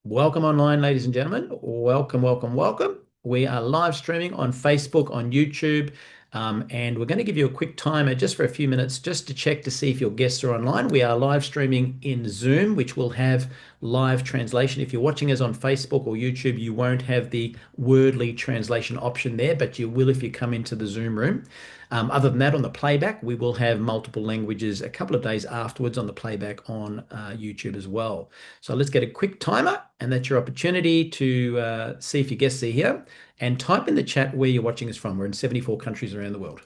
Welcome online, ladies and gentlemen. Welcome, welcome, welcome. We are live streaming on Facebook, on YouTube, and we're going to give you a quick timer just for a few minutes just to check to see if your guests are online. We are live streaming in Zoom, which will have live translation. If you're watching us on Facebook or YouTube, you won't have the wordly translation option there, but you will if you come into the Zoom room. Other than that, on the playback, we will have multiple languages a couple of days afterwards on the playback on YouTube as well. So let's get a quick timer, and that's your opportunity to see if your guests are here. And type in the chat where you're watching us from. We're in 74 countries around the world.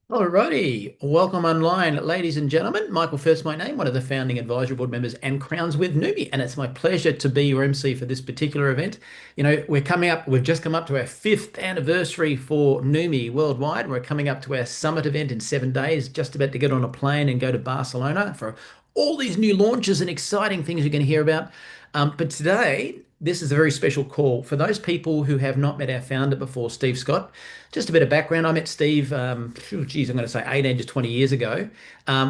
Alrighty, welcome online, ladies and gentlemen. Michael Firth, my name, one of the founding advisory board members and Crowns with Neumi, and it's my pleasure to be your MC for this particular event. You know, we've just come up to our 5th anniversary for Neumi Worldwide. We're coming up to our summit event in 7 days, just about to get on a plane and go to Barcelona for all these new launches and exciting things you're going to hear about. But today, this is a very special call for those people who have not met our founder before, Steve Scott. Just a bit of background. I met Steve, I'm going to say 18 to 20 years ago,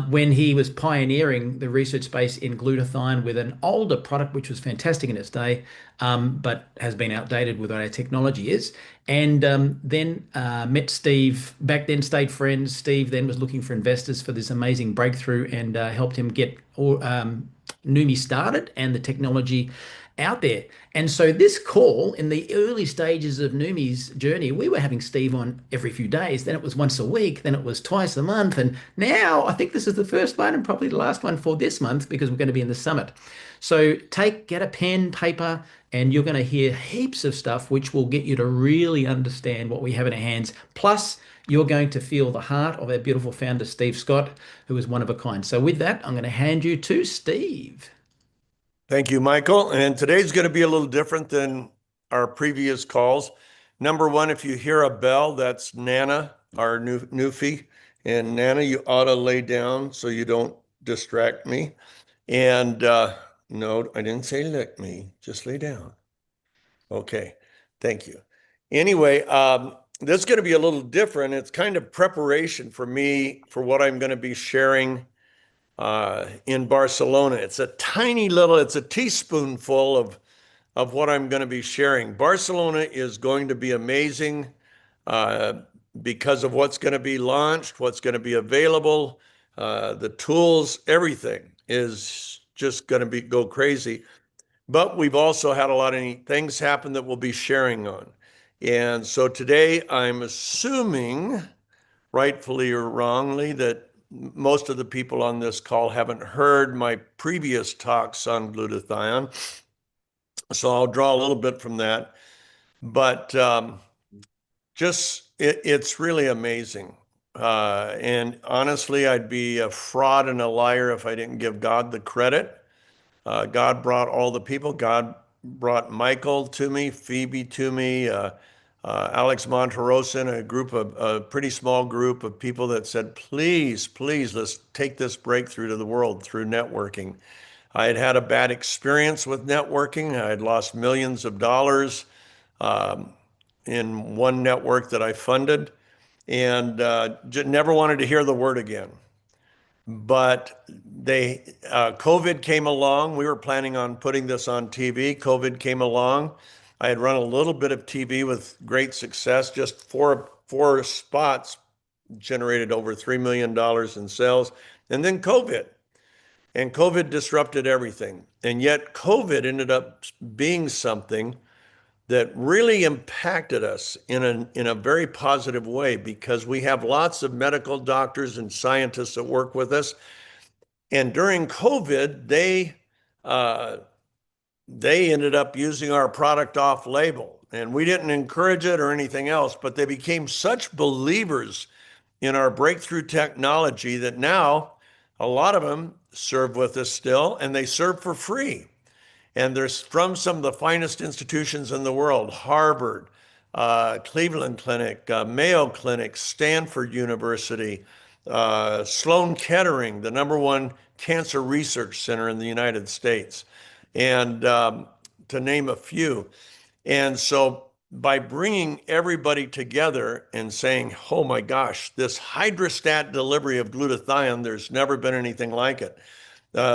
when he was pioneering the research space in glutathione with an older product, which was fantastic in its day, but has been outdated with what our technology is. And then met Steve, back then stayed friends. Steve then was looking for investors for this amazing breakthrough and helped him get Neumi started and the technology out there. And so this call in the early stages of Neumi's journey, we were having Steve on every few days. Then it was once a week. Then it was twice a month. And now I think this is the first one and probably the last one for this month because we're going to be in the summit. So get a pen, paper, and you're going to hear heaps of stuff which will get you to really understand what we have in our hands. Plus, you're going to feel the heart of our beautiful founder, Steve Scott, who is one of a kind. So with that, I'm going to hand you to Steve. Thank you, Michael. And today's going to be a little different than our previous calls. Number one, if you hear a bell, that's Nana, our new Newfie. And Nana, you ought to lay down so you don't distract me. And no, I didn't say lick me, just lay down. Okay, thank you. Anyway, this is going to be a little different. It's kind of preparation for me for what I'm going to be sharing in Barcelona. It's a teaspoonful of what I'm going to be sharing. Barcelona is going to be amazing because of what's going to be launched, what's going to be available, the tools, everything is just going to go crazy. But we've also had a lot of neat things happen that we'll be sharing on. And so today I'm assuming, rightfully or wrongly, that most of the people on this call haven't heard my previous talks on glutathione. So I'll draw a little bit from that. But it's really amazing. And honestly, I'd be a fraud and a liar if I didn't give God the credit. God brought all the people. God brought Michael to me, Phoebe to me, Alex Monterosa, a pretty small group of people that said, please, please, let's take this breakthrough to the world through networking. I had had a bad experience with networking. I had lost millions of dollars in one network that I funded and never wanted to hear the word again. But COVID came along. We were planning on putting this on TV. COVID came along. I had run a little bit of TV with great success. Just four spots generated over $3 million in sales. And then COVID. And COVID disrupted everything. And yet COVID ended up being something that really impacted us in a very positive way because we have lots of medical doctors and scientists that work with us. And during COVID, they ended up using our product off label. And we didn't encourage it or anything else, but they became such believers in our breakthrough technology that now a lot of them serve with us still, and they serve for free. And they're from some of the finest institutions in the world: Harvard, Cleveland Clinic, Mayo Clinic, Stanford University, Sloan Kettering, the #1 cancer research center in the United States, and to name a few. And so by bringing everybody together and saying, oh my gosh, this HydraStat delivery of glutathione, there's never been anything like it.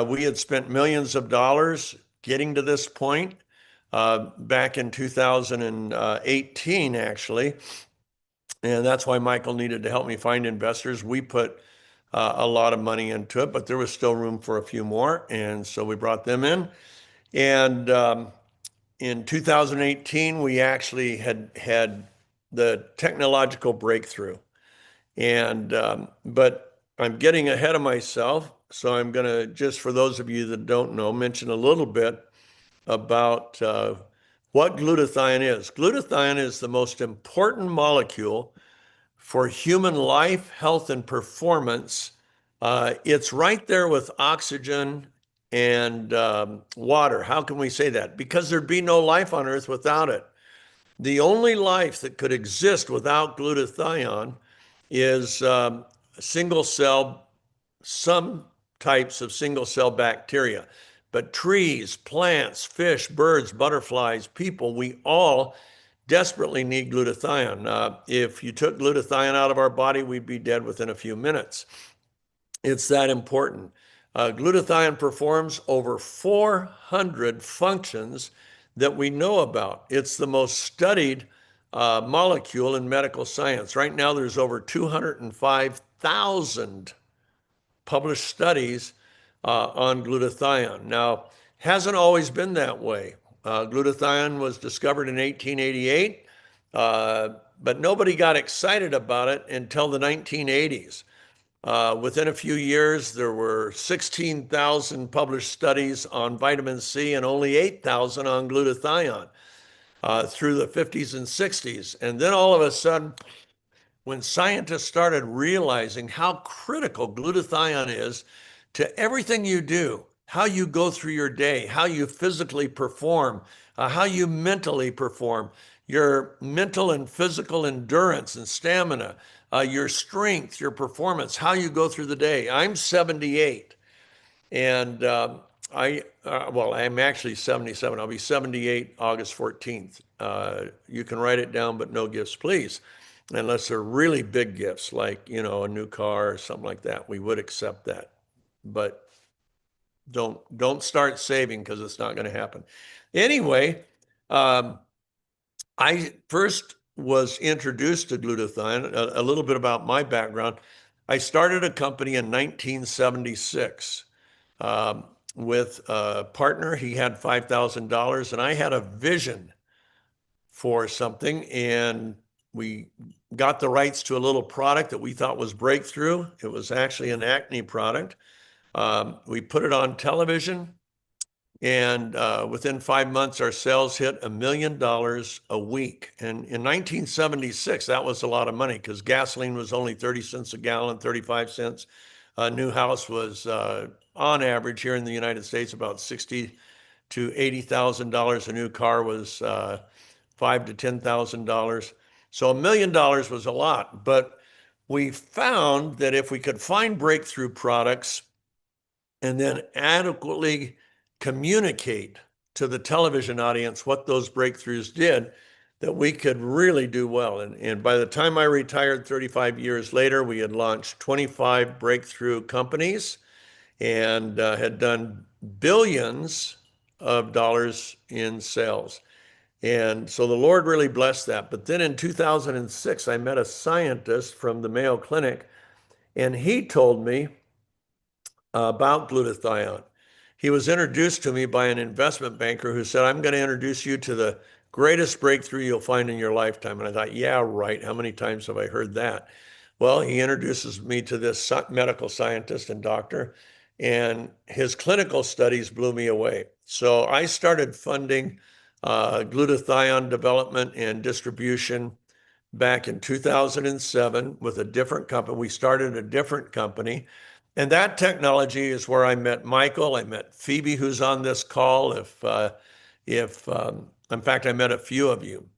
We had spent millions of dollars getting to this point back in 2018, actually. And that's why Michael needed to help me find investors. We put a lot of money into it, but there was still room for a few more. And so we brought them in. And in 2018, we actually had the technological breakthrough. And but I'm getting ahead of myself, so I'm going to, just for those of you that don't know, mention a little bit about what glutathione is. Glutathione is the most important molecule for human life, health, and performance. It's right there with oxygen and water. How can we say that? Because there'd be no life on Earth without it. The only life that could exist without glutathione is single cell, some types of single cell bacteria. But trees, plants, fish, birds, butterflies, people, we all desperately need glutathione. If you took glutathione out of our body, we'd be dead within a few minutes. It's that important. Glutathione performs over 400 functions that we know about. It's the most studied molecule in medical science. Right now, there's over 205,000 published studies on glutathione. Now, hasn't always been that way. Glutathione was discovered in 1888, but nobody got excited about it until the 1980s. Within a few years, there were 16,000 published studies on vitamin C and only 8,000 on glutathione through the 50s and 60s. And then all of a sudden, when scientists started realizing how critical glutathione is to everything you do, how you go through your day, how you physically perform, how you mentally perform, your mental and physical endurance and stamina, your strength, your performance, how you go through the day. I'm 78, and well, I'm actually 77. I'll be 78 August 14th. You can write it down, but no gifts, please. Unless they're really big gifts, like, you know, a new car or something like that. We would accept that. But don't start saving, because it's not going to happen. Anyway, I first was introduced to glutathione. A little bit about my background. I started a company in 1976 with a partner. He had $5,000, and I had a vision for something, and we got the rights to a little product that we thought was breakthrough. It was actually an acne product. We put it on television, and within 5 months, our sales hit $1 million a week. And in 1976, that was a lot of money, because gasoline was only 30 cents a gallon, 35 cents. A new house was, on average here in the United States, about $60,000 to $80,000. A new car was $5,000 to $10,000. So $1 million was a lot. But we found that if we could find breakthrough products and then adequately communicate to the television audience what those breakthroughs did, that we could really do well. And by the time I retired 35 years later, we had launched 25 breakthrough companies and had done billions of dollars in sales. And so the Lord really blessed that. But then in 2006, I met a scientist from the Mayo Clinic, and he told me about glutathione. He was introduced to me by an investment banker who said, I'm going to introduce you to the greatest breakthrough you'll find in your lifetime. And I thought, yeah, right. How many times have I heard that? Well, he introduces me to this medical scientist and doctor, and his clinical studies blew me away. So I started funding glutathione development and distribution back in 2007 with a different company. We started a different company, And that technology is where I met Michael. I met Phoebe, who's on this call. In fact, I met a few of you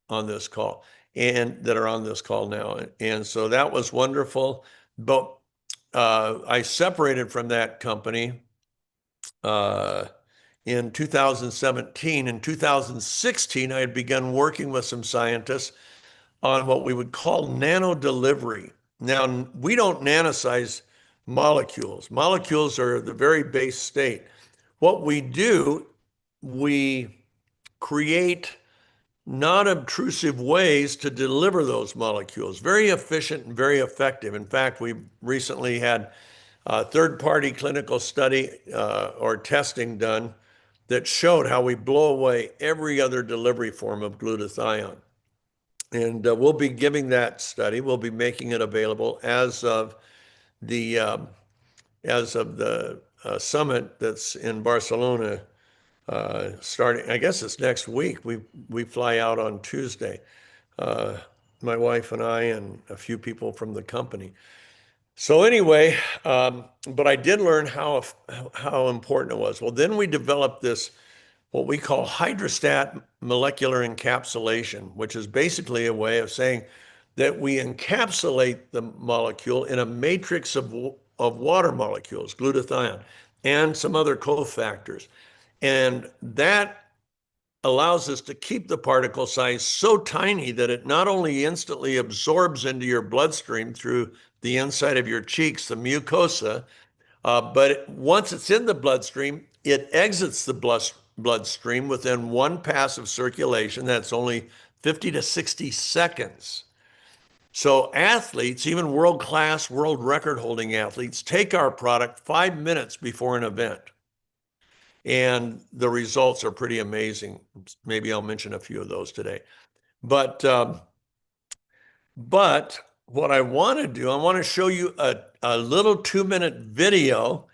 on this call and that are on this call now. And so that was wonderful. But I separated from that company in 2017. In 2016, I had begun working with some scientists on what we would call nano-delivery. Now, we don't nanosize molecules. Molecules are the very base state. What we do, we create non-obtrusive ways to deliver those molecules. Very efficient and very effective. In fact, we recently had a third-party clinical study or testing done that showed how we blow away every other delivery form of glutathione. And we'll be giving that study. We'll be making it available as of the summit that's in Barcelona starting. I guess it's next week. We fly out on Tuesday. My wife and I and a few people from the company. So anyway, but I did learn how important it was. Well, then we developed this what we call HydraStat molecular encapsulation, which is basically a way of saying that we encapsulate the molecule in a matrix of water molecules, glutathione, and some other cofactors. And that allows us to keep the particle size so tiny that it not only instantly absorbs into your bloodstream through the inside of your cheeks, the mucosa, but once it's in the bloodstream, it exits the bloodstream within one pass of circulation. That's only 50 to 60 seconds. So athletes, even world-class, world record-holding athletes, take our product 5 minutes before an event. And the results are pretty amazing. Maybe I'll mention a few of those today. But what I want to do, I want to show you a little 2-minute video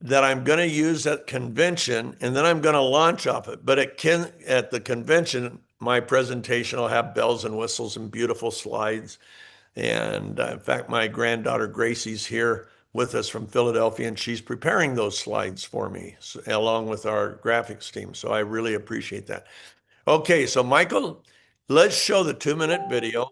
that I'm going to use at convention, and then I'm going to launch off it. But at the convention, my presentation will have bells and whistles and beautiful slides. And in fact, my granddaughter Gracie's here with us from Philadelphia, and she's preparing those slides for me along with our graphics team. So I really appreciate that. Okay, so Michael, let's show the 2-minute video.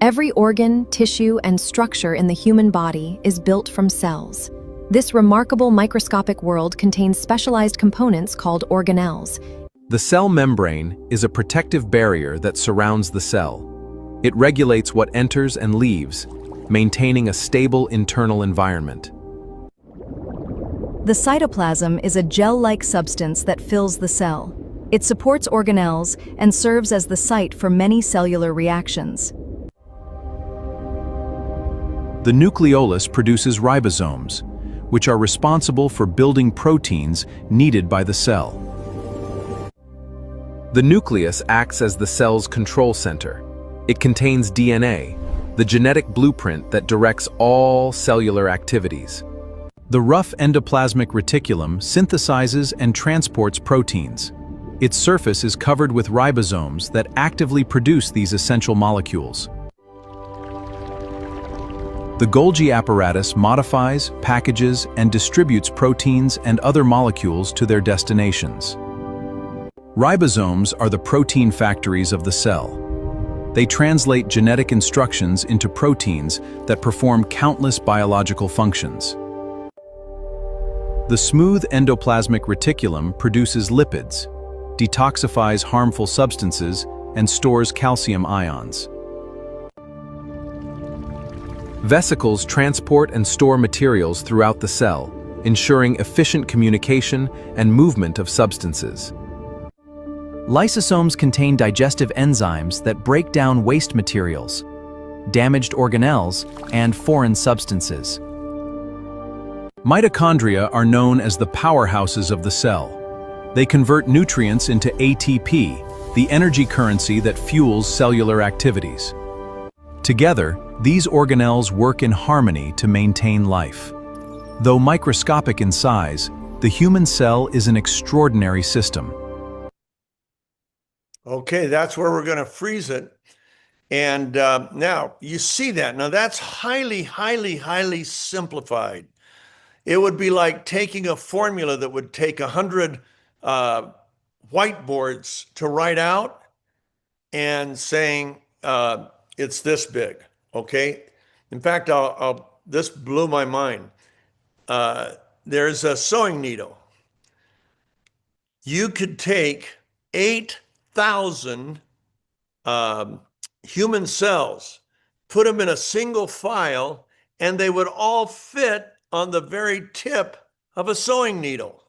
Every organ, tissue, and structure in the human body is built from cells. This remarkable microscopic world contains specialized components called organelles. The cell membrane is a protective barrier that surrounds the cell. It regulates what enters and leaves, maintaining a stable internal environment. The cytoplasm is a gel-like substance that fills the cell. It supports organelles and serves as the site for many cellular reactions. The nucleolus produces ribosomes, which are responsible for building proteins needed by the cell. The nucleus acts as the cell's control center. It contains DNA, the genetic blueprint that directs all cellular activities. The rough endoplasmic reticulum synthesizes and transports proteins. Its surface is covered with ribosomes that actively produce these essential molecules. The Golgi apparatus modifies, packages, and distributes proteins and other molecules to their destinations. Ribosomes are the protein factories of the cell. They translate genetic instructions into proteins that perform countless biological functions. The smooth endoplasmic reticulum produces lipids, detoxifies harmful substances, and stores calcium ions. Vesicles transport and store materials throughout the cell, ensuring efficient communication and movement of substances. Lysosomes contain digestive enzymes that break down waste materials, damaged organelles, and foreign substances. Mitochondria are known as the powerhouses of the cell. They convert nutrients into ATP, the energy currency that fuels cellular activities. Together, these organelles work in harmony to maintain life. Though microscopic in size, the human cell is an extraordinary system. Okay, that's where we're going to freeze it. And now you see that. Now that's highly, highly, highly simplified. It would be like taking a formula that would take 100 whiteboards to write out and saying it's this big, okay? In fact, this blew my mind. There's a sewing needle. You could take 8,000 human cells, put them in a single file, and they would all fit on the very tip of a sewing needle.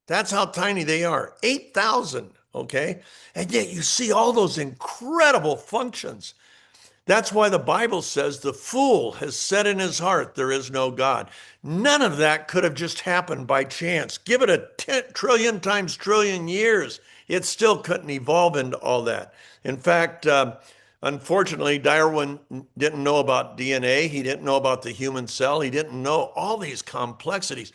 That's how tiny they are, 8,000, okay? And yet you see all those incredible functions. That's why the Bible says the fool has said in his heart, there is no God. None of that could have just happened by chance. Give it a 10 trillion times trillion years. It still couldn't evolve into all that. In fact, unfortunately, Darwin didn't know about DNA. He didn't know about the human cell. He didn't know all these complexities.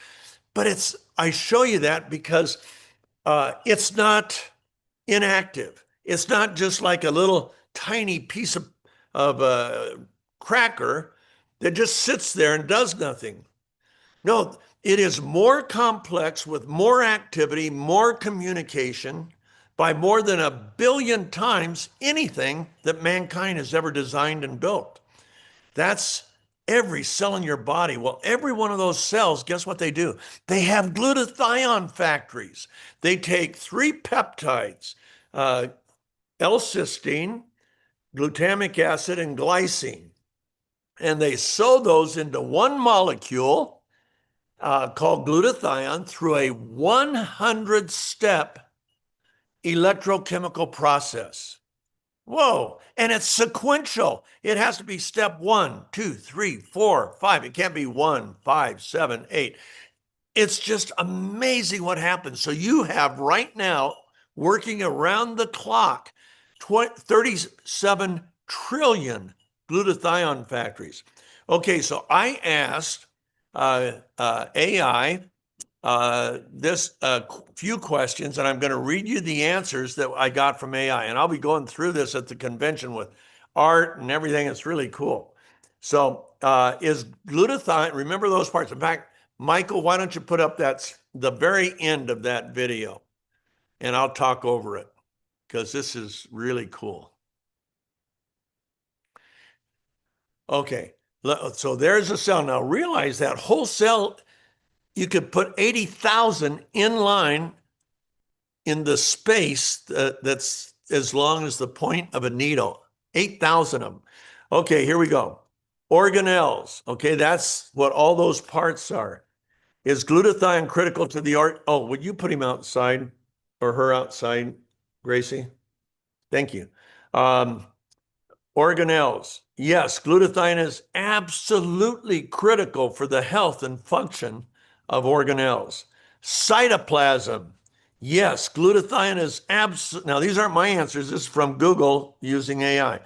But I show you that because it's not inactive. It's not just like a little tiny piece of a cracker that just sits there and does nothing. No, it is more complex with more activity, more communication by more than 1 billion times anything that mankind has ever designed and built. That's every cell in your body. Well, every one of those cells, guess what they do? They have glutathione factories. They take 3 peptides, L-cysteine, glutamic acid, and glycine. And they sew those into one molecule called glutathione through a 100-step electrochemical process. Whoa. And it's sequential. It has to be step 1, 2, 3, 4, 5. It can't be 1, 5, 7, 8. It's just amazing what happens. So you have right now, working around the clock, 37 trillion glutathione factories. Okay, so I asked AI this few questions, and I'm going to read you the answers that I got from AI. And I'll be going through this at the convention with art and everything. It's really cool. So is glutathione, remember those parts. In fact, Michael, why don't you put up the very end of that video, and I'll talk over it because this is really cool. Okay, so there's a cell. Now realize that whole cell, you could put 80,000 in line in the space that's as long as the point of a needle, 8,000 of them. Okay, here we go. Organelles, okay, that's what all those parts are. Is glutathione critical to the art? Oh, would you put him outside or her outside, Gracie? Thank you. Organelles. Yes, glutathione is absolutely critical for the health and function of organelles. Cytoplasm. Yes, glutathione is now these aren't my answers. This is from Google using AI.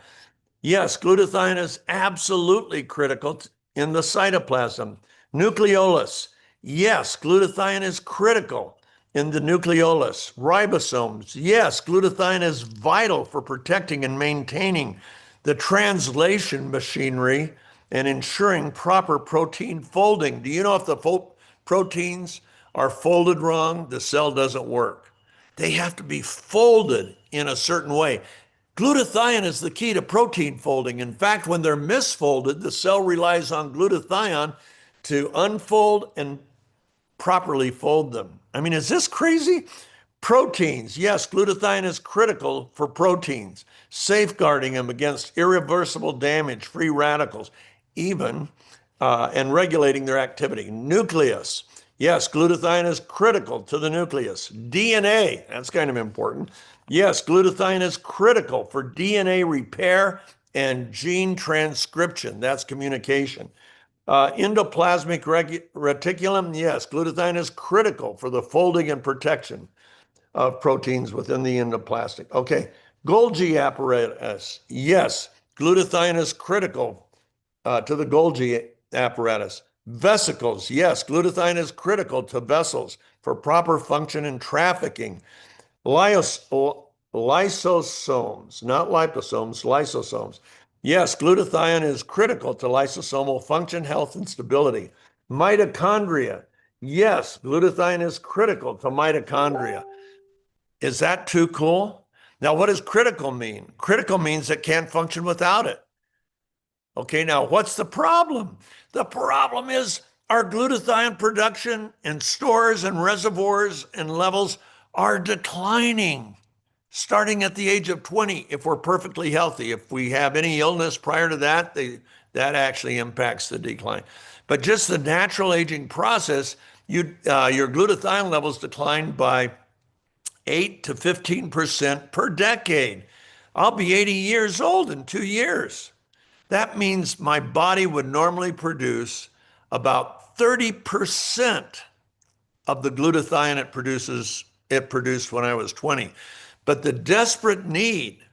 Yes, glutathione is absolutely critical in the cytoplasm. Nucleolus. Yes, glutathione is critical in the nucleolus. Ribosomes. Yes, glutathione is vital for protecting and maintaining the translation machinery and ensuring proper protein folding. Do you know if the proteins are folded wrong, the cell doesn't work? They have to be folded in a certain way. Glutathione is the key to protein folding. In fact, when they're misfolded, the cell relies on glutathione to unfold and properly fold them. I mean, is this crazy? Proteins. Yes, glutathione is critical for proteins, safeguarding them against irreversible damage, free radicals, even, and regulating their activity. Nucleus. Yes, glutathione is critical to the nucleus. DNA. That's kind of important. Yes, glutathione is critical for DNA repair and gene transcription. That's communication. Endoplasmic reticulum, yes, glutathione is critical for the folding and protection of proteins within the endoplasmic. Okay, Golgi apparatus, yes, glutathione is critical to the Golgi apparatus. Vesicles, yes, glutathione is critical to vessels for proper function and trafficking. Lysosomes, lysosomes, not liposomes, lysosomes. Yes, glutathione is critical to lysosomal function, health, and stability. Mitochondria. Yes, glutathione is critical to mitochondria. Is that too cool? Now, what does critical mean? Critical means it can't function without it. Okay, now what's the problem? The problem is our glutathione production and stores and reservoirs and levels are declining starting at the age of 20 if we're perfectly healthy. If we have any illness prior to that, that actually impacts the decline. But just the natural aging process, your glutathione levels decline by 8 to 15% per decade. I'll be 80 years old in 2 years. That means my body would normally produce about 30% of the glutathione it produced when I was 20. But the desperate need,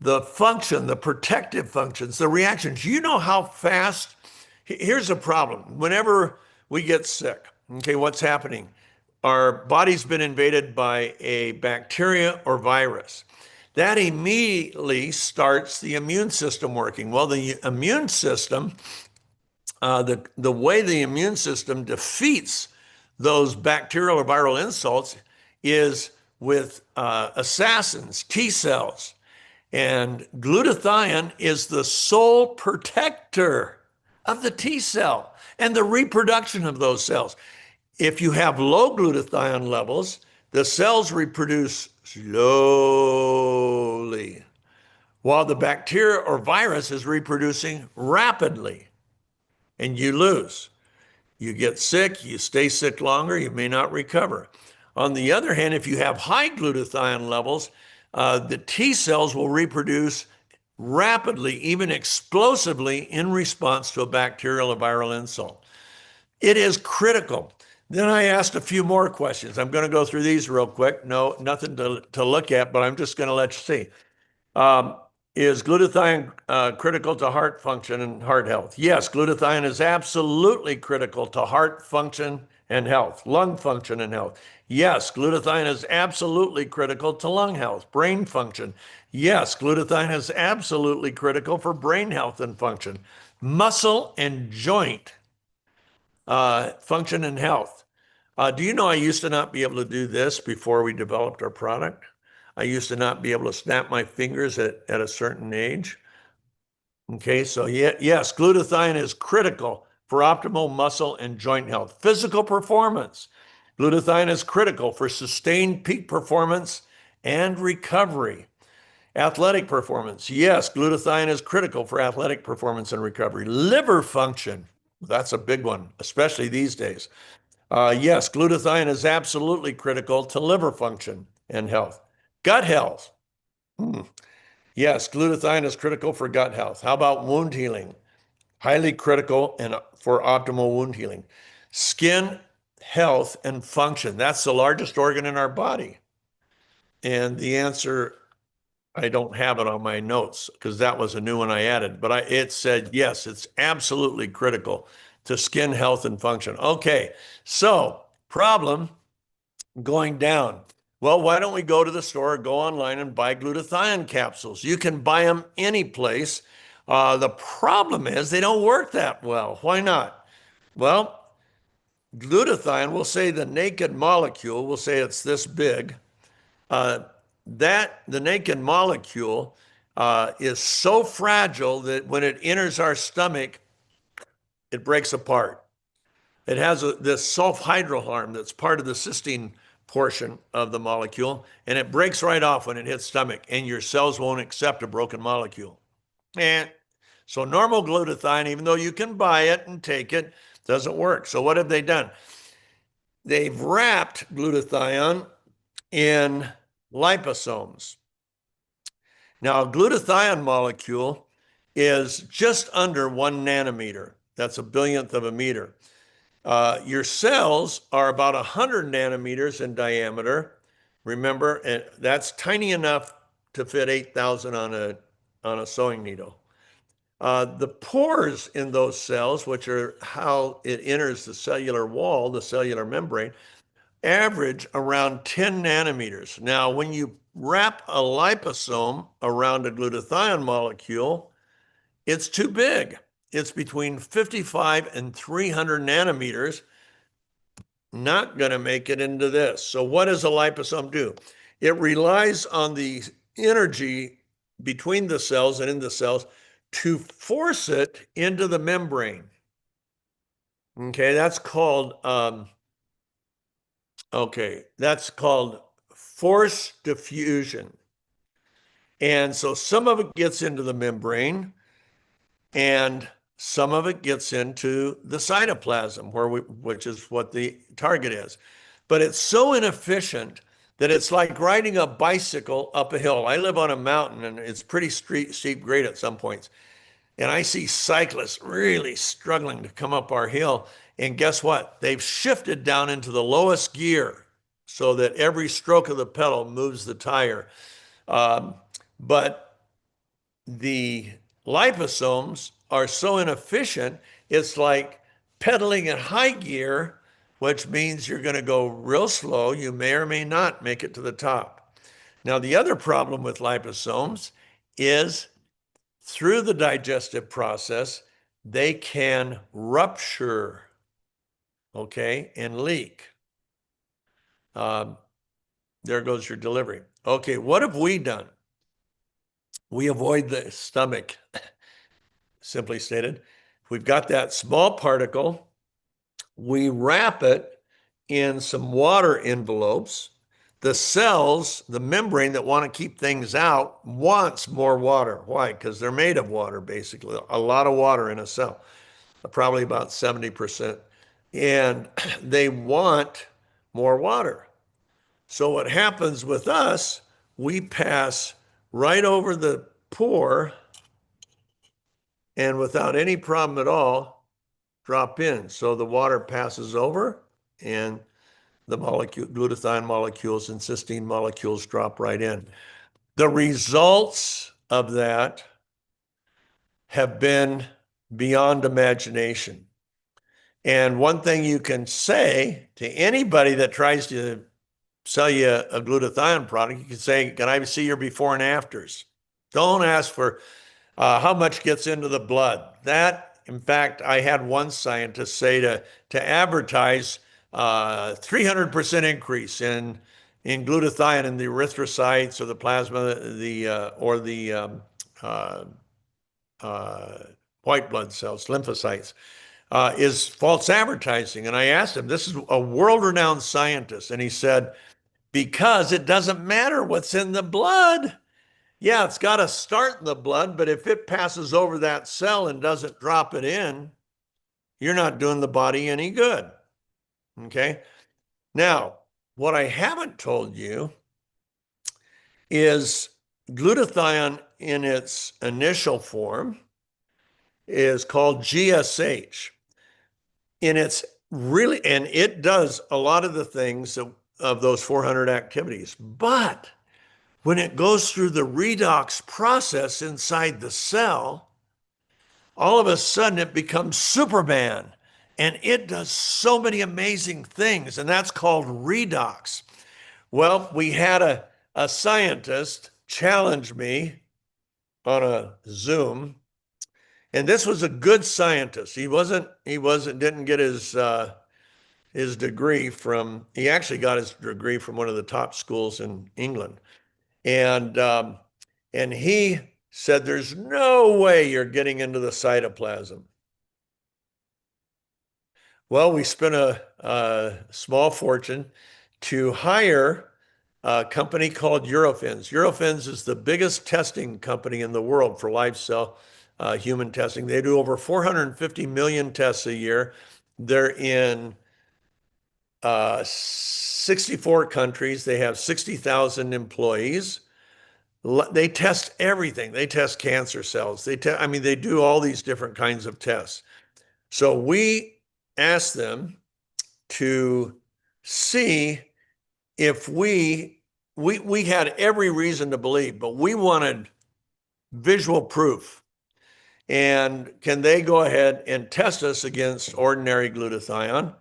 the function, the protective functions, the reactions, you know how fast. Here's a problem. Whenever we get sick, okay, what's happening? Our body's been invaded by a bacteria or virus. That immediately starts the immune system working. Well, the immune system, the way the immune system defeats those bacterial or viral insults is with assassins, T cells. And glutathione is the sole protector of the T cell and the reproduction of those cells. If you have low glutathione levels, the cells reproduce slowly, while the bacteria or virus is reproducing rapidly, and you lose. You get sick, you stay sick longer, you may not recover. On the other hand, if you have high glutathione levels, the T cells will reproduce rapidly, even explosively, in response to a bacterial or viral insult. It is critical. Then I asked a few more questions. I'm going to go through these real quick. No, nothing to look at, but I'm just going to let you see. Is glutathione critical to heart function and heart health? Yes, glutathione is absolutely critical to heart function and health, lung function and health. Yes, glutathione is absolutely critical to lung health, brain function. Yes, glutathione is absolutely critical for brain health and function, muscle and joint function and health. Do you know I used to not be able to do this before we developed our product? I used to not be able to snap my fingers at a certain age. Okay, so yes, glutathione is critical for optimal muscle and joint health. Physical performance. Glutathione is critical for sustained peak performance and recovery. Athletic performance. Yes, glutathione is critical for athletic performance and recovery. Liver function. That's a big one, especially these days. Yes, glutathione is absolutely critical to liver function and health. Gut health. Yes, glutathione is critical for gut health. How about wound healing? Highly critical and for optimal wound healing. Skin health and function. That's the largest organ in our body. And the answer, I don't have it on my notes because that was a new one I added, but it said, yes, it's absolutely critical to skin health and function. Okay, so problem going down. Well, why don't we go to the store, go online and buy glutathione capsules? You can buy them any place. The problem is they don't work that well. Why not? Well, glutathione, we'll say the naked molecule, we'll say it's this big. The naked molecule is so fragile that when it enters our stomach, it breaks apart. It has this sulfhydryl arm that's part of the cysteine portion of the molecule, and it breaks right off when it hits stomach, and your cells won't accept a broken molecule. So normal glutathione, even though you can buy it and take it, doesn't work. So what have they done? They've wrapped glutathione in liposomes. Now, a glutathione molecule is just under 1 nanometer. That's a billionth of a meter. Your cells are about 100 nanometers in diameter. Remember, that's tiny enough to fit 8,000 on a sewing needle. The pores in those cells, which are how it enters the cellular wall, the cellular membrane, average around 10 nanometers. Now, when you wrap a liposome around a glutathione molecule, it's too big. It's between 55 and 300 nanometers. Not going to make it into this. So what does a liposome do? It relies on the energy between the cells and in the cells to force it into the membrane. Okay, that's called force diffusion. And so some of it gets into the membrane and some of it gets into the cytoplasm, which is what the target is. But it's so inefficient that it's like riding a bicycle up a hill. I live on a mountain and it's pretty steep grade at some points. And I see cyclists really struggling to come up our hill. And guess what? They've shifted down into the lowest gear so that every stroke of the pedal moves the tire. But the liposomes are so inefficient, it's like pedaling in high gear, which means you're going to go real slow. You may or may not make it to the top. Now, the other problem with liposomes is through the digestive process, they can rupture, okay, and leak. There goes your delivery. Okay, what have we done? We avoid the stomach, simply stated. We've got that small particle. We wrap it in some water envelopes. The cells, the membrane that want to keep things out, wants more water. Why? Because they're made of water, basically. A lot of water in a cell, probably about 70%. And they want more water. So what happens with us, we pass right over the pore and without any problem at all, drop in. So the water passes over and the glutathione molecules and cysteine molecules drop right in. The results of that have been beyond imagination. And one thing you can say to anybody that tries to sell you a glutathione product, you can say, can I see your before and afters? Don't ask for how much gets into the blood. That, in fact, I had one scientist say to advertise 300% increase in glutathione in the erythrocytes or the plasma, or the white blood cells, lymphocytes, is false advertising. And I asked him, this is a world-renowned scientist, and he said, because it doesn't matter what's in the blood. Yeah, it's got to start in the blood, but if it passes over that cell and doesn't drop it in, you're not doing the body any good. Okay? Now, what I haven't told you is glutathione in its initial form is called GSH. And it does a lot of the things of those 400 activities. But when it goes through the redox process inside the cell, all of a sudden it becomes Superman. And it does so many amazing things, and that's called redox. Well, we had a scientist challenge me on a Zoom, and this was a good scientist. Didn't get his degree from, he actually got his degree from one of the top schools in England. And he said, there's no way you're getting into the cytoplasm. Well, we spent a small fortune to hire a company called Eurofins. Eurofins is the biggest testing company in the world for live cell human testing. They do over 450 million tests a year. They're in 64 countries. They have 60,000 employees. They test everything. They test cancer cells. They do all these different kinds of tests. So we asked them to see if we had every reason to believe, but we wanted visual proof. And can they go ahead and test us against ordinary glutathione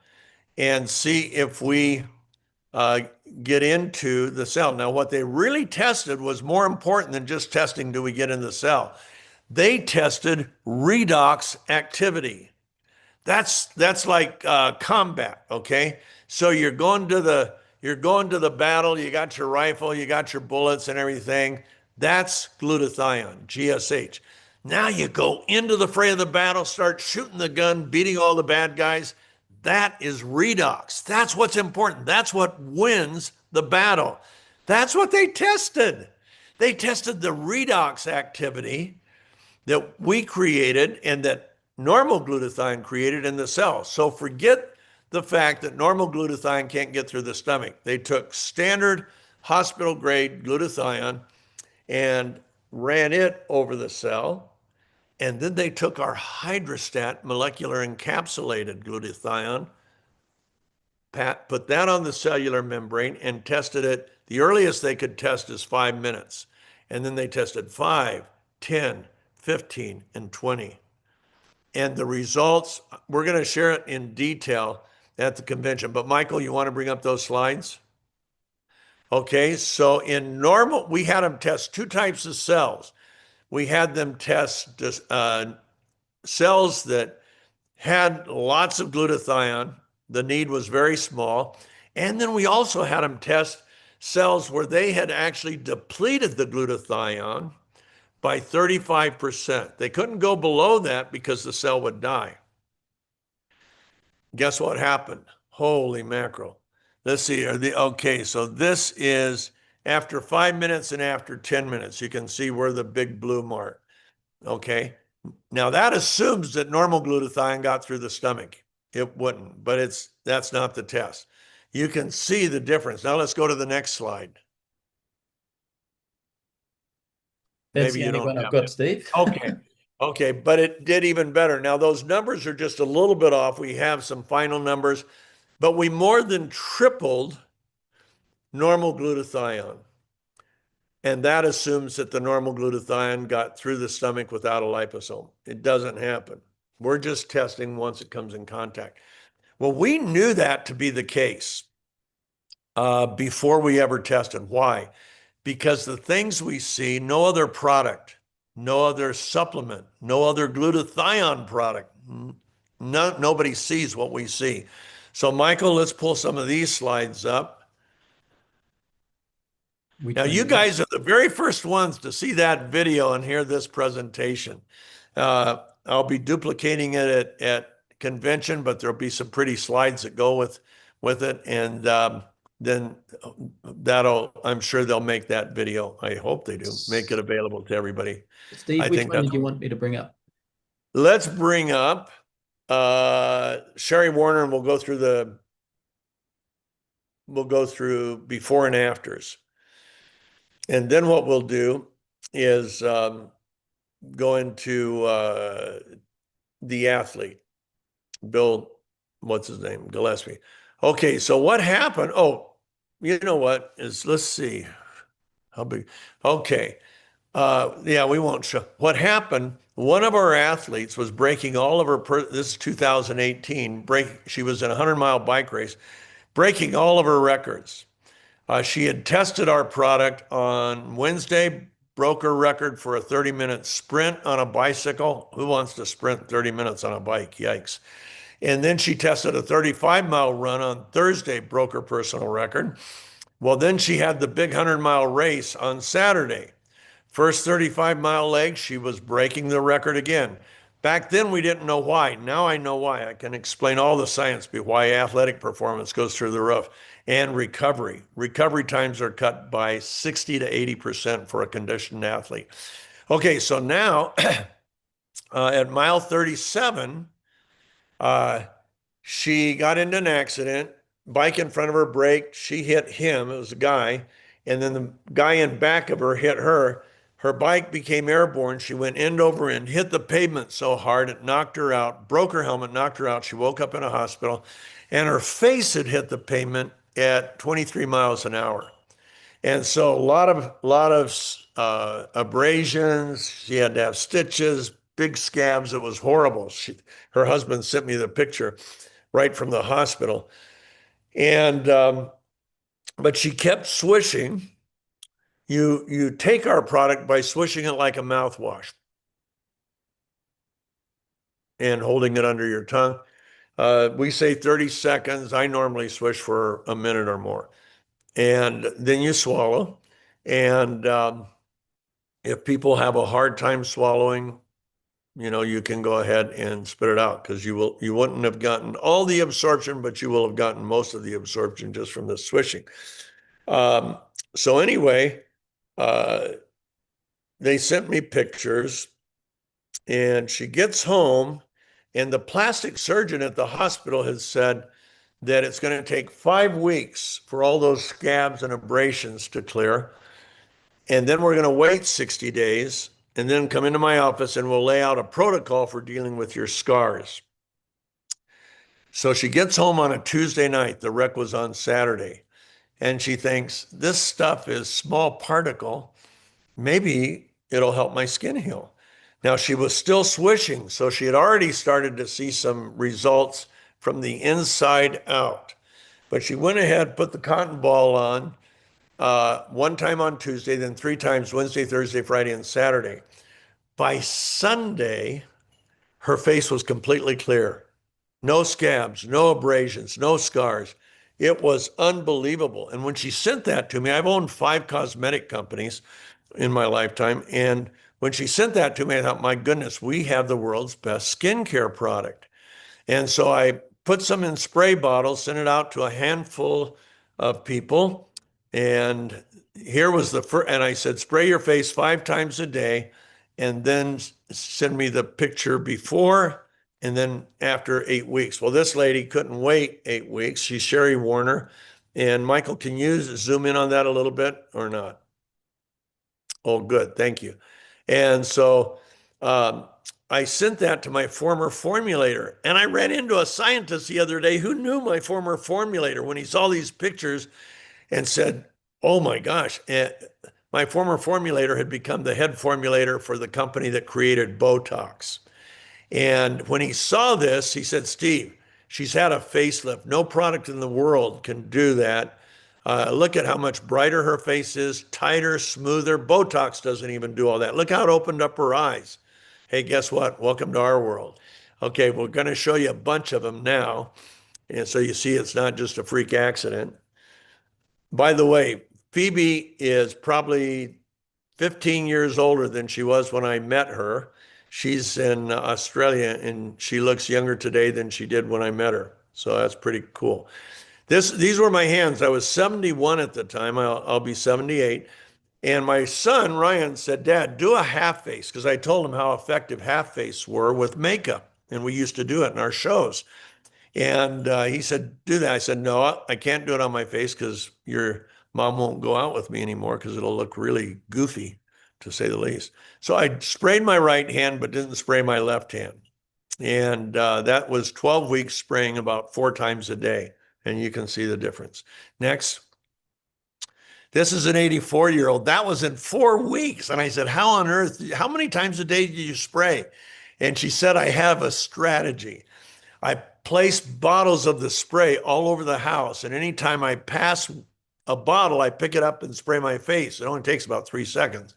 and see if we uh, get into the cell. Now, what they really tested was more important than just testing, do we get in the cell? They tested redox activity. That's like combat, okay? So you're going to the battle, you got your rifle, you got your bullets and everything. That's glutathione, GSH. Now you go into the fray of the battle, start shooting the gun, beating all the bad guys. That is redox. That's what's important. That's what wins the battle. That's what they tested. They tested the redox activity that we created and that normal glutathione created in the cell. So forget the fact that normal glutathione can't get through the stomach. They took standard hospital grade glutathione and ran it over the cell. And then they took our HydraStat molecular encapsulated glutathione, put that on the cellular membrane and tested it. The earliest they could test is 5 minutes. And then they tested 5, 10, 15, and 20. And the results, we're going to share it in detail at the convention. But Michael, you want to bring up those slides? Okay, so in normal, we had them test 2 types of cells. We had them test cells that had lots of glutathione. The need was very small. And then we also had them test cells where they had actually depleted the glutathione by 35%. They couldn't go below that because the cell would die. Guess what happened? Holy mackerel. Let's see. Okay, so this is after 5 minutes and after 10 minutes. You can see where the big blue mark. Okay. Now that assumes that normal glutathione got through the stomach. It wouldn't, but that's not the test. You can see the difference. Now let's go to the next slide. That's Maybe the you only don't one I've have got, it. Steve. Okay. Okay, but it did even better. Now those numbers are just a little bit off. We have some final numbers, but we more than tripled normal glutathione. And that assumes that the normal glutathione got through the stomach without a liposome. It doesn't happen. We're just testing once it comes in contact. Well, we knew that to be the case before we ever tested. Why? Because the things we see, no other product, no other supplement, no other glutathione product, nobody sees what we see. So Michael, let's pull some of these slides up. Now, you guys are the very first ones to see that video and hear this presentation. I'll be duplicating it at convention, but there'll be some pretty slides that go with it. And then I'm sure they'll make that video. I hope they do, make it available to everybody. Steve, which one did you want me to bring up? Let's bring up Sherry Warner, and we'll go through before and afters. And then what we'll do is go into the athlete, Bill, what's his name? Gillespie. Okay, so what happened? Oh, you know what is, let's see how big. Okay, yeah, we won't show. What happened, one of our athletes was breaking all of her, this is 2018, she was in a 100-mile bike race, breaking all of her records. She had tested our product on Wednesday, broke her record for a 30-minute sprint on a bicycle. Who wants to sprint 30 minutes on a bike? Yikes. And then she tested a 35-mile run on Thursday, broke her personal record. Well, then she had the big 100-mile race on Saturday. First 35-mile leg, she was breaking the record again. Back then, we didn't know why. Now I know why. I can explain all the science behind why athletic performance goes through the roof. And recovery. Recovery times are cut by 60 to 80% for a conditioned athlete. Okay, so now at mile 37, she got into an accident. Bike in front of her braked. She hit him. It was a guy. And then the guy in back of her hit her. Her bike became airborne. She went end over end, hit the pavement so hard it knocked her out, broke her helmet, knocked her out. She woke up in a hospital, and her face had hit the pavement at 23 miles an hour. And so a lot of abrasions. She had to have stitches, big scabs. It was horrible. Her husband sent me the picture right from the hospital. And but she kept swishing. You take our product by swishing it like a mouthwash and holding it under your tongue. We say 30 seconds. I normally swish for a minute or more. And then you swallow. And if people have a hard time swallowing, you can go ahead and spit it out because you wouldn't have gotten all the absorption, but you will have gotten most of the absorption just from the swishing. So anyway, they sent me pictures, and she gets home, and the plastic surgeon at the hospital has said that it's going to take 5 weeks for all those scabs and abrasions to clear. And then we're going to wait 60 days and then come into my office and we'll lay out a protocol for dealing with your scars. So she gets home on a Tuesday night. The wreck was on Saturday. And she thinks, this stuff is small particle. Maybe it'll help my skin heal. Now, she was still swishing, so she had already started to see some results from the inside out. But she went ahead, put the cotton ball on, one time on Tuesday, then 3 times Wednesday, Thursday, Friday, and Saturday. By Sunday, her face was completely clear. No scabs, no abrasions, no scars. It was unbelievable. And when she sent that to me, I've owned 5 cosmetic companies in my lifetime. And when she sent that to me, I thought, my goodness, we have the world's best skincare product. And so I put some in spray bottles, sent it out to a handful of people. And here was the first, and I said, spray your face 5 times a day, and then send me the picture before and then after 8 weeks. Well, this lady couldn't wait 8 weeks. She's Sherry Warner. And Michael, can you zoom in on that a little bit or not? Oh, good. Thank you. And so I sent that to my former formulator. And I ran into a scientist the other day who knew my former formulator when he saw these pictures and said, oh my gosh, my former formulator had become the head formulator for the company that created Botox. And when he saw this, he said, Steve, she's had a facelift. No product in the world can do that. Look at how much brighter her face is, tighter, smoother. Botox doesn't even do all that. Look how it opened up her eyes. Hey, guess what? Welcome to our world. Okay, we're going to show you a bunch of them now. And so you see it's not just a freak accident. By the way, Phoebe is probably 15 years older than she was when I met her. She's in Australia and she looks younger today than she did when I met her. So that's pretty cool. These were my hands. I was 71 at the time. I'll be 78. And my son, Ryan, said, Dad, do a half face, because I told him how effective half face were with makeup. And we used to do it in our shows. And he said, do that. I said, no, I can't do it on my face because your mom won't go out with me anymore because it'll look really goofy, to say the least. So I sprayed my right hand, but didn't spray my left hand. And that was 12 weeks spraying about 4 times a day. And you can see the difference. Next. This is an 84-year-old. That was in 4 weeks. And I said, how on earth, how many times a day do you spray? And she said, I have a strategy. I place bottles of the spray all over the house. And anytime I pass a bottle, I pick it up and spray my face. It only takes about 3 seconds.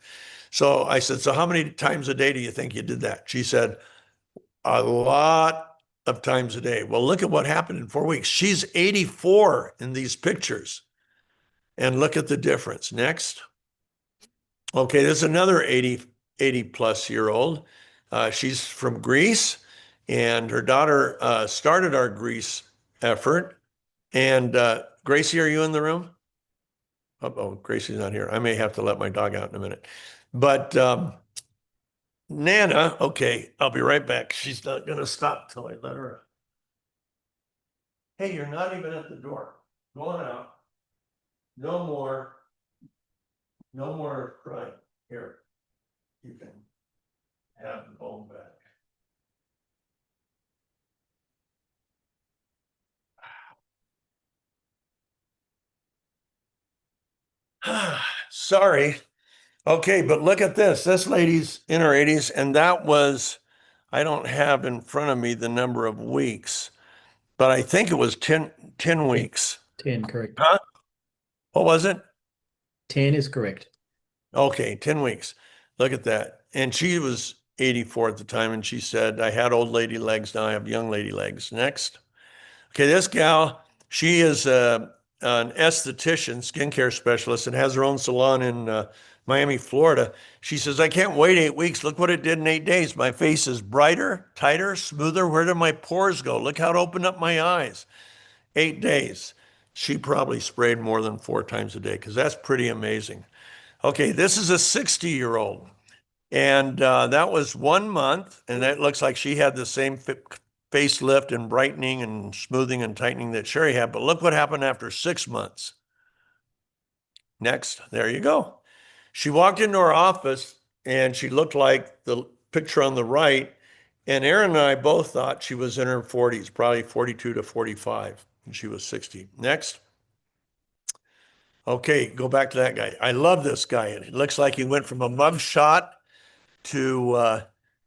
So I said, so how many times a day do you think you did that? She said, a lot of times a day. Well, look at what happened in 4 weeks. She's 84 in these pictures. And look at the difference. Next. Okay, there's another 80 plus year old. She's from Greece, and her daughter started our Greece effort. And Gracie, are you in the room? Oh, Gracie's not here. I may have to let my dog out in a minute. But Nana, okay, I'll be right back. She's not going to stop till I let her out. Hey, you're not even at the door. Go on out. No more crying. Here, you can have the phone back. Sorry. Okay, but look at this. This lady's in her 80s, and that was, I don't have in front of me the number of weeks, but I think it was 10 weeks. 10, correct. Huh? What was it? 10 is correct. Okay, 10 weeks. Look at that. And she was 84 at the time, and she said, I had old lady legs, now I have young lady legs. Next. Okay, this gal, she is an esthetician, skincare specialist, and has her own salon in Miami, Florida. She says, I can't wait 8 weeks. Look what it did in 8 days. My face is brighter, tighter, smoother. Where did my pores go? Look how it opened up my eyes. 8 days. She probably sprayed more than 4 times a day because that's pretty amazing. Okay, this is a 60-year-old. And that was 1 month. And it looks like she had the same facelift and brightening and smoothing and tightening that Sherry had. But look what happened after 6 months. Next, there you go. She walked into our office and she looked like the picture on the right. And Aaron and I both thought she was in her 40s, probably 42 to 45. And she was 60. Next. Okay, go back to that guy. I love this guy. It looks like he went from a mug shot to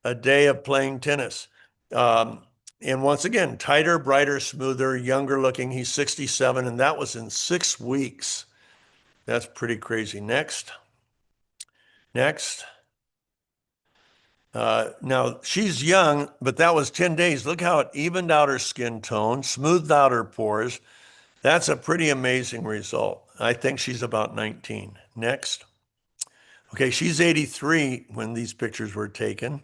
a day of playing tennis. And once again, tighter, brighter, smoother, younger looking. He's 67, and that was in 6 weeks. That's pretty crazy. Next. Next. Now, she's young, but that was 10 days. Look how it evened out her skin tone, smoothed out her pores. That's a pretty amazing result. I think she's about 19. Next. Okay, she's 83 when these pictures were taken,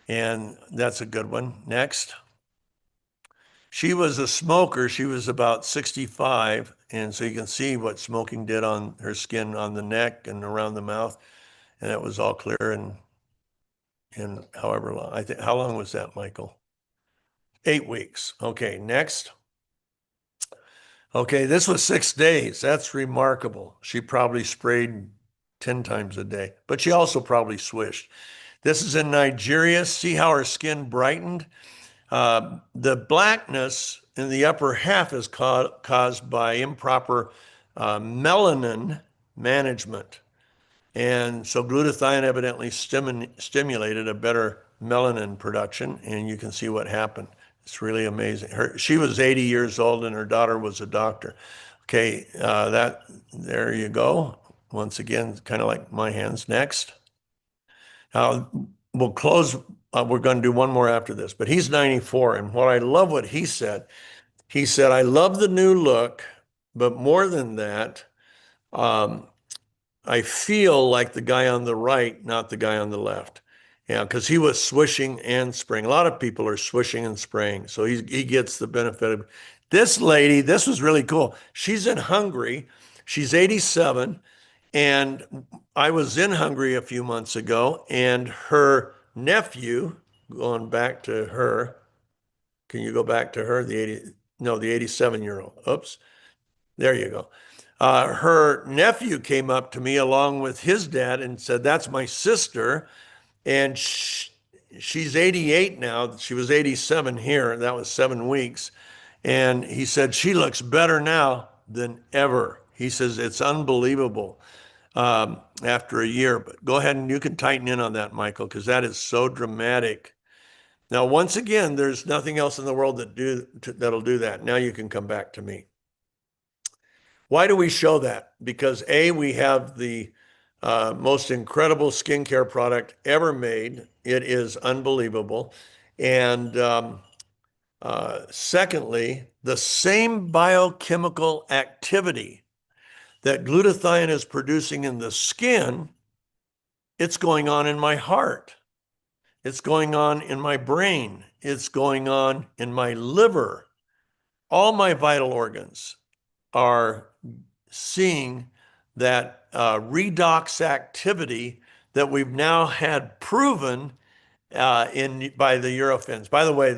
and that's a good one. Next. She was a smoker. She was about 65, and so you can see what smoking did on her skin on the neck and around the mouth, and it was all clear in however long. I think, how long was that, Michael? 8 weeks. Okay, next. Okay, this was 6 days. That's remarkable. She probably sprayed 10 times a day, but she also probably swished. This is in Nigeria. See how her skin brightened? The blackness in the upper half is caused by improper melanin management. And so glutathione evidently stimulated a better melanin production, and you can see what happened. It's really amazing. She was 80 years old, and her daughter was a doctor. Okay, there you go. Once again, kind of like my hands. Next. We'll close. We're going to do one more after this, but he's 94. And what I love what he said, I love the new look, but more than that, I feel like the guy on the right, not the guy on the left. Yeah, because he was swishing and spraying. A lot of people are swishing and spraying. So he gets the benefit of this lady. This was really cool. She's in Hungary. She's 87. And I was in Hungary a few months ago, and her nephew, going back to her, can you go back to her? The 87-year-old. Oops. There you go. Her nephew came up to me along with his dad and said, that's my sister. And she's 88 now. She was 87 here. That was 7 weeks. And he said, she looks better now than ever. He says, it's unbelievable after a year. But go ahead and you can tighten in on that, Michael, because that is so dramatic. Now, once again, there's nothing else in the world that'll do that. Now you can come back to me. Why do we show that? Because A, we have the most incredible skincare product ever made. It is unbelievable. And secondly, the same biochemical activity that glutathione is producing in the skin, it's going on in my heart. It's going on in my brain. It's going on in my liver. All my vital organs are seeing that redox activity that we've now had proven by the Eurofins. By the way,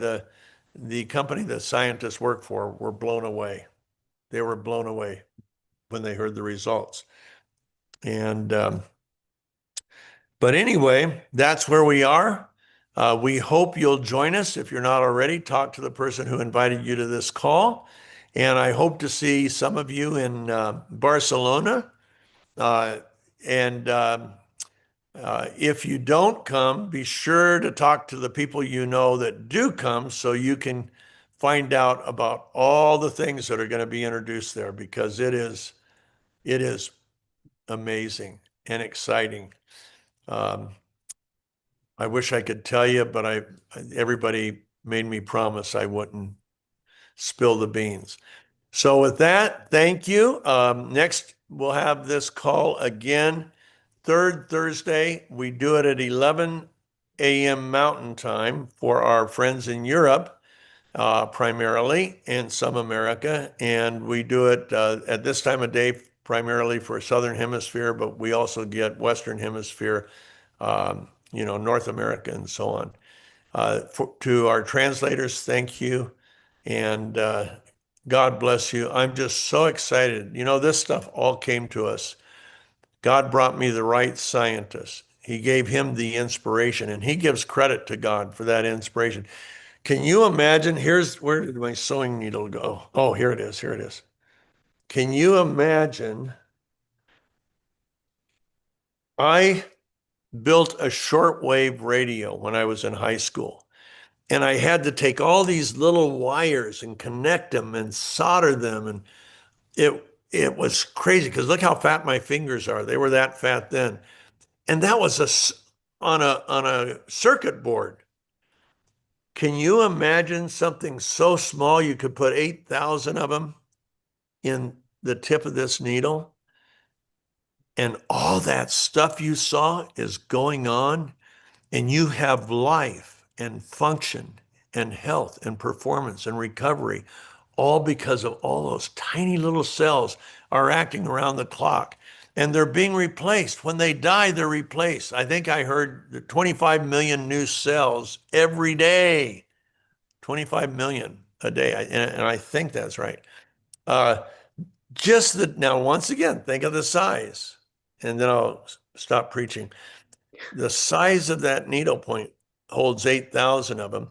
the company the scientists work for were blown away. They were blown away when they heard the results. And but anyway, that's where we are. We hope you'll join us. If you're not already, talk to the person who invited you to this call. And I hope to see some of you in Barcelona. If you don't come, be sure to talk to the people you know that do come so you can find out about all the things that are going to be introduced there, because it is It is amazing and exciting. Um, I wish I could tell you, but everybody made me promise I wouldn't spill the beans. So with that, thank you. Next, we'll have this call again, third Thursday. We do it at 11 a.m. Mountain Time for our friends in Europe, primarily, and some America. And we do it at this time of day primarily for Southern Hemisphere, but we also get Western Hemisphere, North America and so on. To our translators, thank you. And God bless you. I'm just so excited. This stuff all came to us. God brought me the right scientist. He gave him the inspiration, and he gives credit to God for that inspiration. Can you imagine? Where did my sewing needle go? Oh, here it is. Here it is. Can you imagine? I built a shortwave radio when I was in high school. And I had to take all these little wires and connect them and solder them. And it was crazy because look how fat my fingers are. They were that fat then. And that was on a circuit board. Can you imagine something so small you could put 8,000 of them in the tip of this needle? And all that stuff you saw is going on, and you have life and function and health and performance and recovery, all because of all those tiny little cells are acting around the clock. And they're being replaced. When they die, they're replaced. I think I heard 25 million new cells every day. 25 million a day. And I think that's right. Now, once again, think of the size, and then I'll stop preaching. The size of that needle point holds 8,000 of them.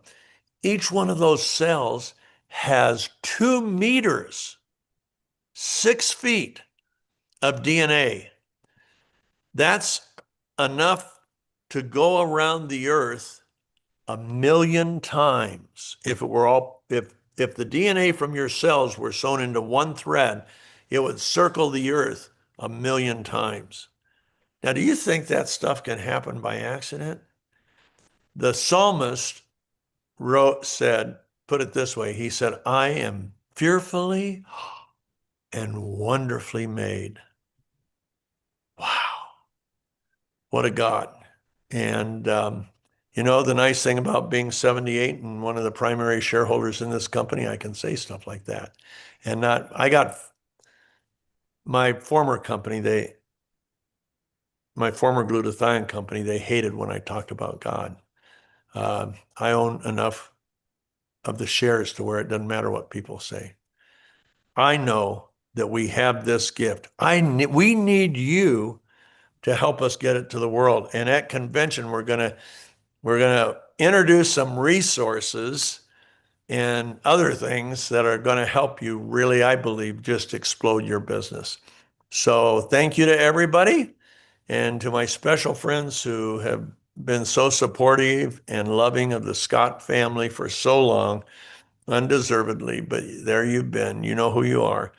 Each one of those cells has 2 meters, 6 feet of DNA. That's enough to go around the earth 1,000,000 times. If the DNA from your cells were sewn into one thread, it would circle the earth 1,000,000 times. Now, do you think that stuff can happen by accident? The psalmist put it this way. He said, I am fearfully and wonderfully made. Wow. What a God. And, the nice thing about being 78 and one of the primary shareholders in this company, I can say stuff like that. And I got my former company, my former glutathione company, they hated when I talked about God. I own enough of the shares to where it doesn't matter what people say. I know that we have this gift. We need you to help us get it to the world. And at convention, we're gonna introduce some resources and other things that are going to help you really, I believe, just explode your business. So thank you to everybody, and to my special friends who have been so supportive and loving of the Scott family for so long, undeservedly, but there you've been. You know who you are.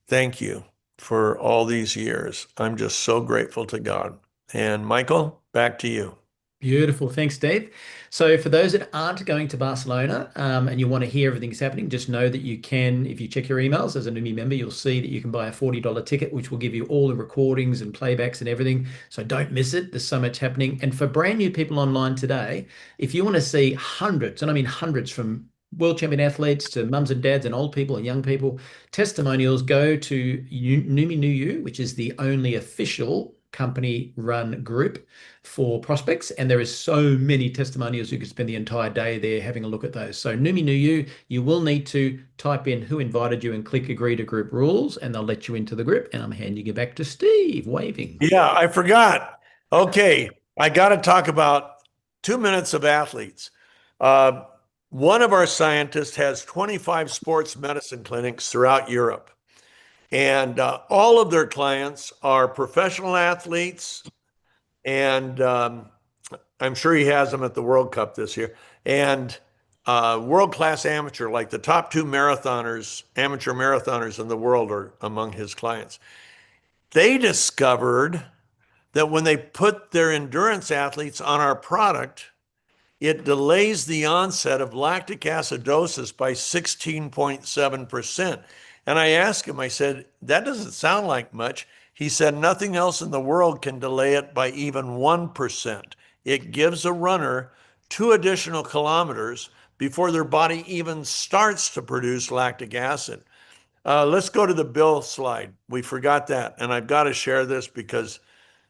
Thank you for all these years. I'm just so grateful to God. And Michael, back to you. Beautiful. Thanks, Dave. So for those that aren't going to Barcelona and you want to hear everything that's happening, just know that you can, if you check your emails as a Neumi member, you'll see that you can buy a $40 ticket, which will give you all the recordings and playbacks and everything. So don't miss it. There's so much happening. And for brand new people online today, if you want to see hundreds, and I mean hundreds, from world champion athletes to mums and dads and old people and young people, testimonials, go to Neumi New, which is the only official company run group for prospects, and there is so many testimonials. You could spend the entire day there having a look at those. So Neumi New, you will need to type in who invited you and click agree to group rules, and they'll let you into the group. And I'm handing you back to Steve, waving. Yeah, I forgot. Okay, I got to talk about 2 minutes of athletes. One of our scientists has 25 sports medicine clinics throughout Europe. And all of their clients are professional athletes, and I'm sure he has them at the World Cup this year, and world-class amateur, like the top 2 amateur marathoners in the world are among his clients. they discovered that when they put their endurance athletes on our product, it delays the onset of lactic acidosis by 16.7%. And I asked him, I said, that doesn't sound like much. He said, nothing else in the world can delay it by even 1%. It gives a runner 2 additional kilometers before their body even starts to produce lactic acid. Let's go to the Bill slide. We forgot that. And I've got to share this because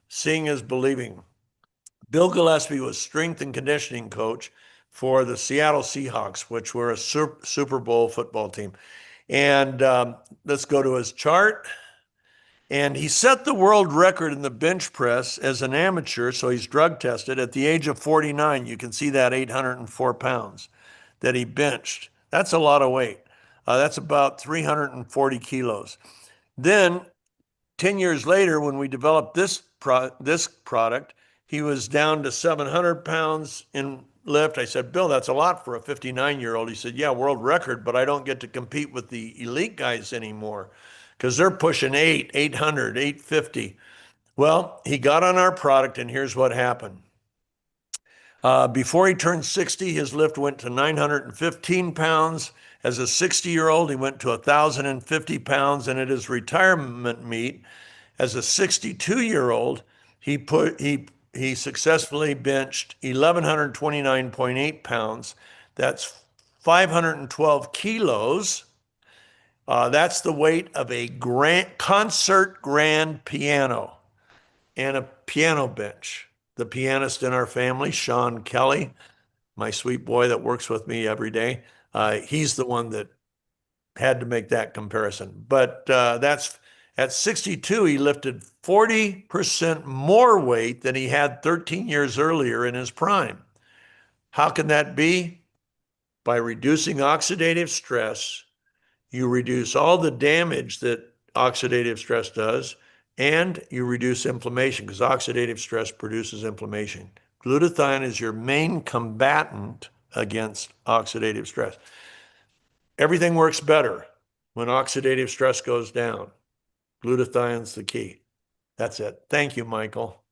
seeing is believing. Bill Gillespie was strength and conditioning coach for the Seattle Seahawks, which were a Super Bowl football team. And let's go to his chart. And he set the world record in the bench press as an amateur, so he's drug tested at the age of 49. You can see that 804 pounds that he benched. That's a lot of weight. That's about 340 kilos. Then 10 years later, when we developed this product, he was down to 700 pounds in lift. I said, Bill, that's a lot for a 59-year-old. He said, yeah, world record, but I don't get to compete with the elite guys anymore because they're pushing 800, 850. Well, he got on our product, and here's what happened. Before he turned 60, his lift went to 915 pounds. As a 60-year-old, he went to 1,050 pounds, and at his retirement meet, as a 62-year-old, he successfully benched 1,129.8 pounds. That's 512 kilos. That's the weight of a concert grand piano and a piano bench. The pianist in our family, Sean Kelly, my sweet boy that works with me every day, he's the one that had to make that comparison. But that's at 62, he lifted 40% more weight than he had 13 years earlier in his prime. How can that be? By reducing oxidative stress, you reduce all the damage that oxidative stress does, and you reduce inflammation because oxidative stress produces inflammation. Glutathione is your main combatant against oxidative stress. Everything works better when oxidative stress goes down. Glutathione's the key. That's it. Thank you, Michael.